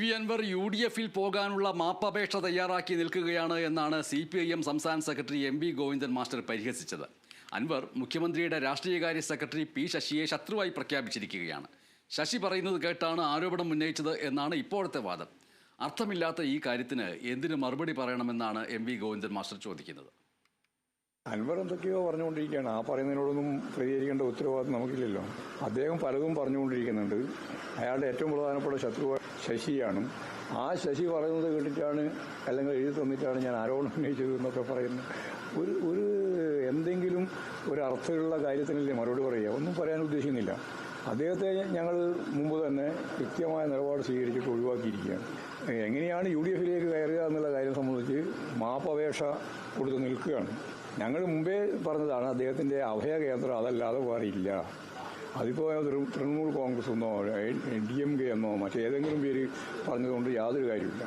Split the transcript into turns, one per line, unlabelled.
V Anwar UDF-ൽ പോകാനുള്ള മാപ്പപേക്ഷ തയ്യാറാക്കി നിൽക്കുകയാണ് എന്നാണ് CPIM സംസ്ഥാന സെക്രട്ടറി MV ഗോവിന്ദൻ മാസ്റ്റർ പരിഹസിച്ചത്. അൻവർ മുഖ്യമന്ത്രിയുടെ രാഷ്ട്രീയകാര്യ സെക്രട്ടറി P ശശിയെ ശത്രുവായി പ്രഖ്യാപിച്ചിരിക്കുകയാണ്. ശശി പറയുന്നത് കേട്ടാണ് ആരോപണം ഉന്നയിച്ചത് എന്നാണ് ഇപ്പോഴത്തെ വാദം. അർത്ഥമില്ലാത്ത ഈ കാര്യത്തിന് എന്തിനു മറുപടി പറയണമെന്നാണ് MV ഗോവിന്ദൻ മാസ്റ്റർ ചോദിക്കുന്നത്.
അൻവർ എന്തൊക്കെയോ പറഞ്ഞുകൊണ്ടിരിക്കുകയാണ്. ആ പറയുന്നതിനോടൊന്നും പ്രതികരിക്കേണ്ട ഉത്തരവാദിത്വം നമുക്കില്ലല്ലോ. അദ്ദേഹം പലതും പറഞ്ഞുകൊണ്ടിരിക്കുന്നുണ്ട്. അയാളുടെ ഏറ്റവും പ്രധാനപ്പെട്ട ശത്രു ശശിയാണ്. ആ ശശി പറയുന്നത് കേട്ടിട്ടാണ് അല്ലെങ്കിൽ എഴുതി തന്നിട്ടാണ് ഞാൻ ആരോപണം ഉന്നയിച്ചത് എന്നൊക്കെ പറയുന്നത്. ഒരു എന്തെങ്കിലും ഒരു അർത്ഥമുള്ള കാര്യത്തിനല്ലേ മറുപടി പറയുക. ഒന്നും പറയാൻ ഉദ്ദേശിക്കുന്നില്ല. അദ്ദേഹത്തെ ഞങ്ങൾ മുമ്പ് തന്നെ കൃത്യമായ നിലപാട് സ്വീകരിച്ചിട്ട് ഒഴിവാക്കിയിരിക്കുകയാണ്. എങ്ങനെയാണ് UDF-ലേക്ക് കയറുക എന്നുള്ള കാര്യം സംബന്ധിച്ച് മാപ്പപേക്ഷ കൊടുത്ത് നിൽക്കുകയാണ്. ഞങ്ങൾ മുമ്പേ പറഞ്ഞതാണ് അദ്ദേഹത്തിൻ്റെ അഭയ കേന്ദ്രം അതല്ലാതെ വേറെ ഇല്ല. അതിപ്പോൾ തൃണമൂൽ കോൺഗ്രസ് എന്നോ DMK എന്നോ മറ്റേതെങ്കിലും പേര് പറഞ്ഞതുകൊണ്ട് യാതൊരു കാര്യമില്ല.